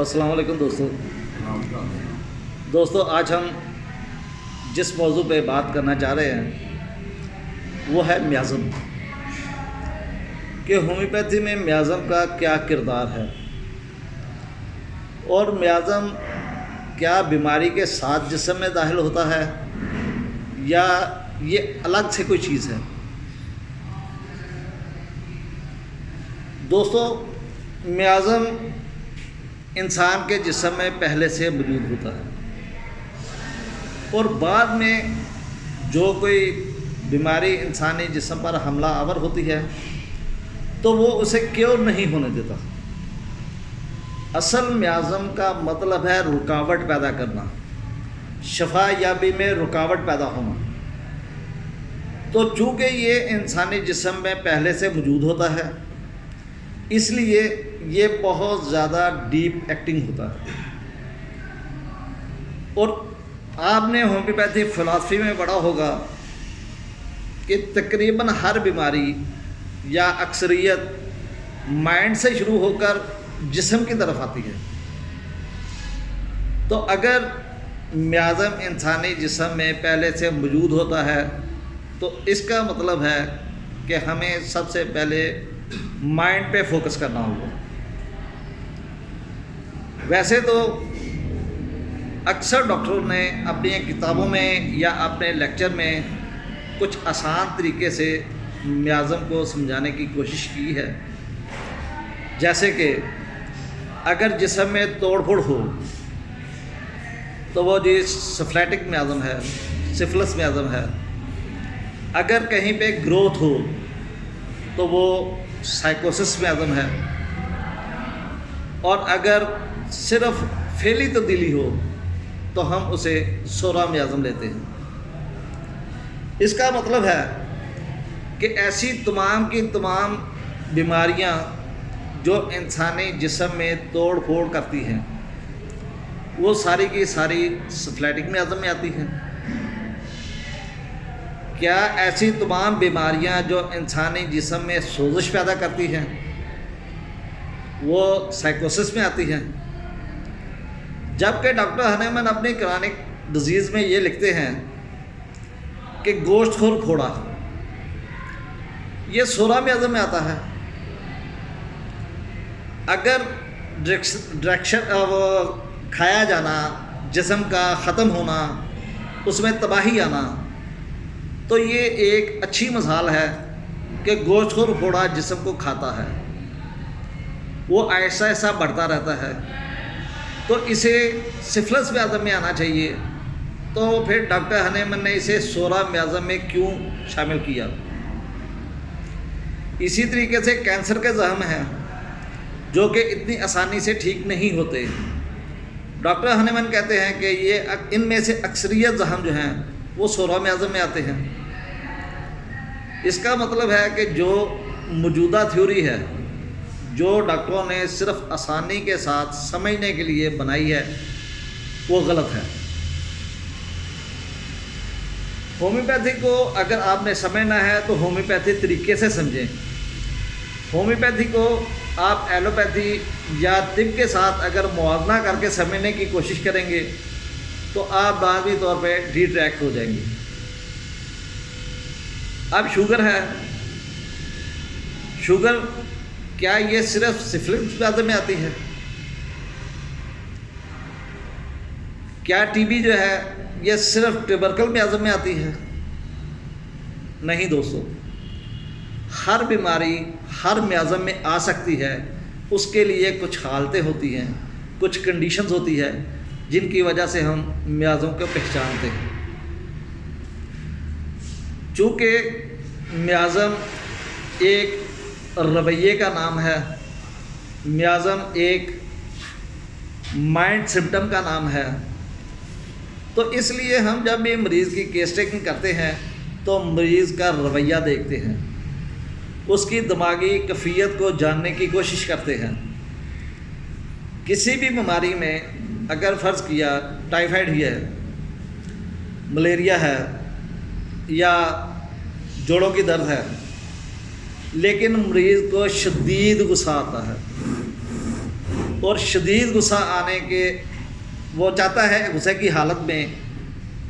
السلام علیکم دوستو آج ہم جس موضوع پہ بات کرنا چاہ رہے ہیں وہ ہے میازم کہ ہومیوپیتھی میں میازم کا کیا کردار ہے اور میازم کیا بیماری کے ساتھ جسم میں داخل ہوتا ہے یا یہ الگ سے کوئی چیز ہے۔ دوستو میازم انسان کے جسم میں پہلے سے موجود ہوتا ہے اور بعد میں جو کوئی بیماری انسانی جسم پر حملہ آور ہوتی ہے تو وہ اسے کیور نہیں ہونے دیتا۔ اصل میازم کا مطلب ہے رکاوٹ پیدا کرنا، شفا یابی میں رکاوٹ پیدا ہونا۔ تو چونکہ یہ انسانی جسم میں پہلے سے موجود ہوتا ہے اس لیے یہ بہت زیادہ ڈیپ ایکٹنگ ہوتا ہے۔ اور آپ نے ہومیوپیتھی فلسفی میں پڑھا ہوگا کہ تقریباً ہر بیماری یا اکثریت مائنڈ سے شروع ہو کر جسم کی طرف آتی ہے۔ تو اگر میازم انسانی جسم میں پہلے سے موجود ہوتا ہے تو اس کا مطلب ہے کہ ہمیں سب سے پہلے مائنڈ پہ فوکس کرنا ہوگا۔ ویسے تو اکثر ڈاکٹروں نے اپنی کتابوں میں یا اپنے لیکچر میں کچھ آسان طریقے سے میازم کو سمجھانے کی کوشش کی ہے، جیسے کہ اگر جسم میں توڑ پھوڑ ہو تو وہ سفلیٹک میازم ہے، سفلس میازم ہے۔ اگر کہیں پہ گروتھ ہو تو وہ سائیکوسس میازم ہے، اور اگر صرف فعلی تبدیلی ہو تو ہم اسے سورا میازم لیتے ہیں۔ اس کا مطلب ہے کہ ایسی تمام کی تمام بیماریاں جو انسانی جسم میں توڑ پھوڑ کرتی ہیں وہ ساری کی ساری سفلیٹک میازم میں آتی ہیں۔ کیا ایسی تمام بیماریاں جو انسانی جسم میں سوزش پیدا کرتی ہیں وہ سائیکوسس میں آتی ہیں؟ جبکہ ڈاکٹر ہنیمن اپنی کرونک ڈیزیز میں یہ لکھتے ہیں کہ گوشت خور پھوڑا یہ سورا میازم میں آتا ہے۔ اگر ڈائریکشن کھایا جانا، جسم کا ختم ہونا، اس میں تباہی آنا، تو یہ ایک اچھی مثال ہے کہ گوشت خور پھوڑا جسم کو کھاتا ہے، وہ ایسا ایسا بڑھتا رہتا ہے، تو اسے سفلس میازم میں آنا چاہیے۔ تو پھر ڈاکٹر ہنیمن نے اسے سورا میازم میں کیوں شامل کیا؟ اسی طریقے سے کینسر کے زخم ہیں جو کہ اتنی آسانی سے ٹھیک نہیں ہوتے۔ ڈاکٹر ہنیمن کہتے ہیں کہ یہ ان میں سے اکثریت زخم جو ہیں وہ سورا میازم میں آتے ہیں۔ اس کا مطلب ہے کہ جو موجودہ تھیوری ہے جو ڈاکٹروں نے صرف آسانی کے ساتھ سمجھنے کے لیے بنائی ہے وہ غلط ہے۔ ہومیوپیتھی کو اگر آپ نے سمجھنا ہے تو ہومیوپیتھی طریقے سے سمجھیں۔ ہومیوپیتھی کو آپ ایلوپیتھی یا طب کے ساتھ اگر موازنہ کر کے سمجھنے کی کوشش کریں گے تو آپ لازمی طور پہ ڈی ٹریکٹ ہو جائیں گے۔ اب شوگر ہے، شوگر کیا یہ صرف سفلس میازم میں آتی ہے؟ کیا ٹی بی جو ہے یہ صرف ٹیوبرکل میازم میں آتی ہے؟ نہیں دوستو، ہر بیماری ہر میازم میں آ سکتی ہے۔ اس کے لیے کچھ حالتیں ہوتی ہیں، کچھ کنڈیشنز ہوتی ہے جن کی وجہ سے ہم میازم کو پہچانتے ہیں۔ چونکہ میازم ایک رویے کا نام ہے، میازم ایک مائنڈ سمپٹم کا نام ہے، تو اس لیے ہم جب بھی مریض کی کیس ٹیکنگ کرتے ہیں تو مریض کا رویہ دیکھتے ہیں، اس کی دماغی کیفیت کو جاننے کی کوشش کرتے ہیں۔ کسی بھی بیماری میں اگر فرض کیا ٹائیفائڈ ہی ہے، ملیریا ہے یا جوڑوں کی درد ہے، لیکن مریض کو شدید غصہ آتا ہے اور شدید غصہ آنے کے وہ چاہتا ہے غصے کی حالت میں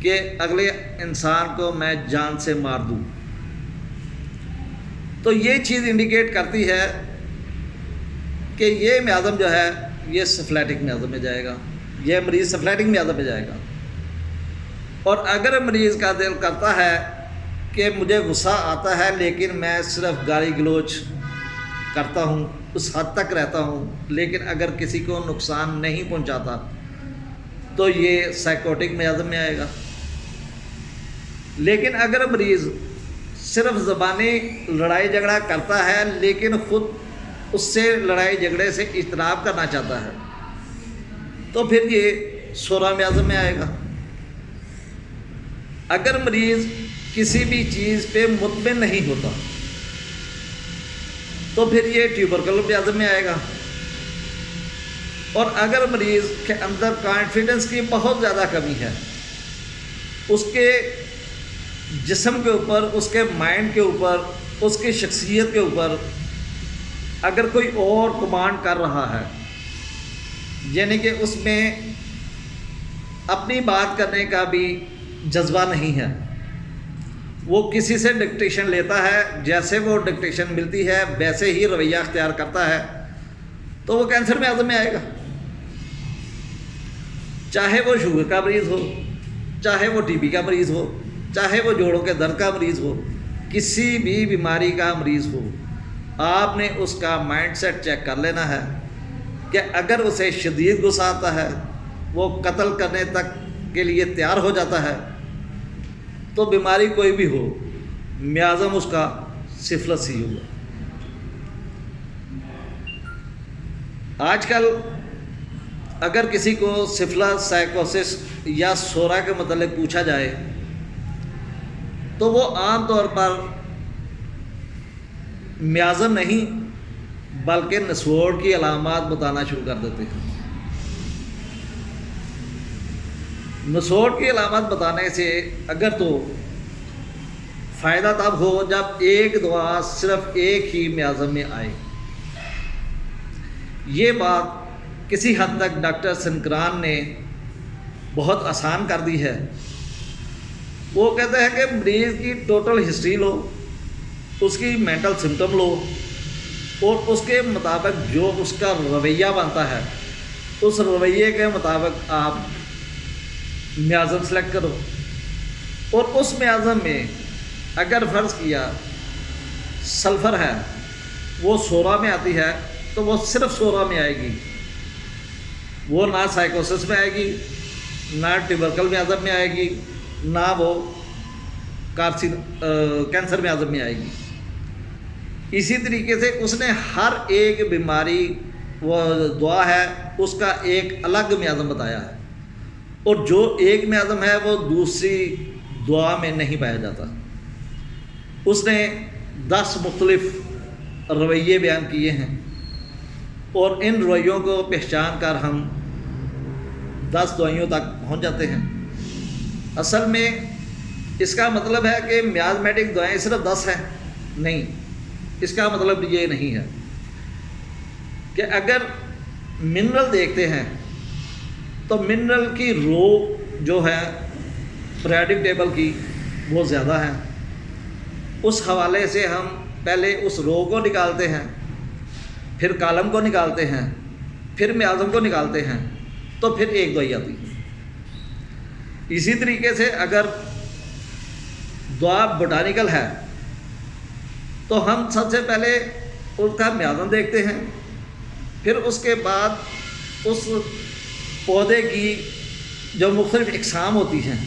کہ اگلے انسان کو میں جان سے مار دوں. تو یہ چیز انڈیکیٹ کرتی ہے کہ یہ میازم جو ہے یہ سفلیٹک میازم میں جائے گا، یہ مریض سفلیٹک میازم میں جائے گا. اور اگر مریض کا دل کرتا ہے کہ مجھے غصہ آتا ہے لیکن میں صرف گالی گلوچ کرتا ہوں، اس حد تک رہتا ہوں، لیکن اگر کسی کو نقصان نہیں پہنچاتا، تو یہ سائیکوٹک میازم میں آئے گا. لیکن اگر مریض صرف زبانی لڑائی جھگڑا کرتا ہے لیکن خود اس سے لڑائی جھگڑے سے اجتناب کرنا چاہتا ہے، تو پھر یہ سورا میازم میں آئے گا. اگر مریض کسی بھی چیز پہ مطمئن نہیں ہوتا تو پھر یہ ٹیوبرکل میازم میں آئے گا. اور اگر مریض کے اندر کانفیڈنس کی بہت زیادہ کمی ہے، اس کے جسم کے اوپر، اس کے مائنڈ کے اوپر، اس کی شخصیت کے اوپر اگر کوئی اور کمانڈ کر رہا ہے، یعنی کہ اس میں اپنی بات کرنے کا بھی جذبہ نہیں ہے، وہ کسی سے ڈکٹیشن لیتا ہے، جیسے وہ ڈکٹیشن ملتی ہے ویسے ہی رویہ اختیار کرتا ہے، تو وہ کینسر میازم میں آئے گا. چاہے وہ شوگر کا مریض ہو، چاہے وہ ٹی بی کا مریض ہو، چاہے وہ جوڑوں کے درد کا مریض ہو، کسی بھی بیماری کا مریض ہو، آپ نے اس کا مائنڈ سیٹ چیک کر لینا ہے کہ اگر اسے شدید غصہ آتا ہے، وہ قتل کرنے تک کے لیے تیار ہو جاتا ہے، تو بیماری کوئی بھی ہو، میازم اس کا سفلس ہی ہوگا. آج کل اگر کسی کو سفلس، سائیکوسس یا سورا کے متعلق پوچھا جائے تو وہ عام طور پر میازم نہیں بلکہ نسوڑ کی علامات بتانا شروع کر دیتے ہیں. نسوڑ کی علامات بتانے سے اگر تو فائدہ تب ہو جب ایک دوا صرف ایک ہی میازم میں آئے. یہ بات کسی حد تک ڈاکٹر سنکران نے بہت آسان کر دی ہے. وہ کہتے ہیں کہ مریض کی ٹوٹل ہسٹری لو، اس کی مینٹل سمٹم لو، اور اس کے مطابق جو اس کا رویہ بنتا ہے، اس رویے کے مطابق آپ میازم سلیکٹ کرو. اور اس میازم میں اگر فرض کیا سلفر ہے، وہ سورا میں آتی ہے، تو وہ صرف سورا میں آئے گی، وہ نہ سائیکوسس میں آئے گی، نہ ٹیوبرکل میازم میں آئے گی، نہ وہ کینسر میازم میں آئے گی. اسی طریقے سے اس نے ہر ایک بیماری وہ دعا ہے اس کا ایک الگ میازم بتایا ہے، اور جو ایک میازم ہے وہ دوسری دعا میں نہیں پایا جاتا. اس نے 10 مختلف رویے بیان کیے ہیں، اور ان رویوں کو پہچان کر ہم 10 دعائیوں تک پہنچ جاتے ہیں. اصل میں اس کا مطلب ہے کہ میازمیٹک دعائیں صرف 10 ہیں، نہیں، اس کا مطلب یہ نہیں ہے. کہ اگر منرل دیکھتے ہیں تو منرل کی رو جو ہے پیریوڈک ٹیبل کی وہ زیادہ ہے. اس حوالے سے ہم پہلے اس رو کو نکالتے ہیں، پھر کالم کو نکالتے ہیں، پھر میازم کو نکالتے ہیں، تو پھر ایک دوائی آتی ہے. اسی طریقے سے اگر دعا بوٹانیکل ہے تو ہم سب سے پہلے اس کا میازم دیکھتے ہیں، پھر اس کے بعد اس پودے کی جو مختلف اقسام ہوتی ہیں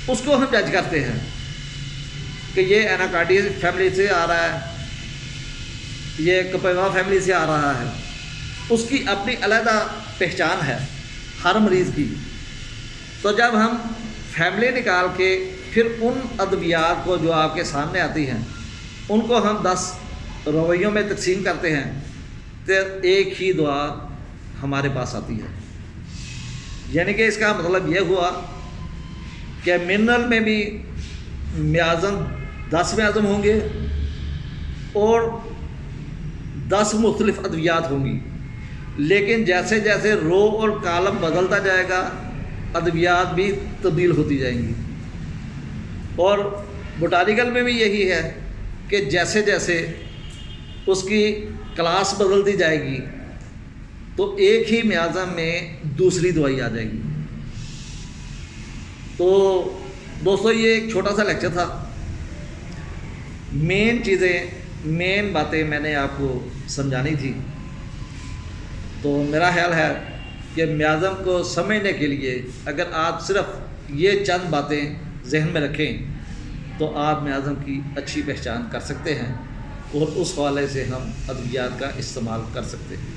اس کو ہم جج کرتے ہیں کہ یہ ایناکارڈی فیملی سے آ رہا ہے، یہ کپیوا فیملی سے آ رہا ہے. اس کی اپنی علیحدہ پہچان ہے ہر مریض کی. تو جب ہم فیملی نکال کے پھر ان ادویات کو جو آپ کے سامنے آتی ہیں ان کو ہم 10 رویوں میں تقسیم کرتے ہیں، تو ایک ہی دعا ہمارے پاس آتی ہے. یعنی کہ اس کا مطلب یہ ہوا کہ منرل میں بھی میازم 10 میازم ہوں گے اور 10 مختلف ادویات ہوں گی. لیکن جیسے جیسے رو اور کالم بدلتا جائے گا ادویات بھی تبدیل ہوتی جائیں گی، اور بوٹانیکل میں بھی یہی ہے کہ جیسے جیسے اس کی کلاس بدلتی جائے گی تو ایک ہی میازم میں دوسری دوائی آ جائے گی۔ تو دوستو یہ ایک چھوٹا سا لیکچر تھا، مین باتیں میں نے آپ کو سمجھانی تھی۔ تو میرا خیال ہے کہ میازم کو سمجھنے کے لیے اگر آپ صرف یہ چند باتیں ذہن میں رکھیں تو آپ میازم کی اچھی پہچان کر سکتے ہیں، اور اس حوالے سے ہم ادویات کا استعمال کر سکتے ہیں۔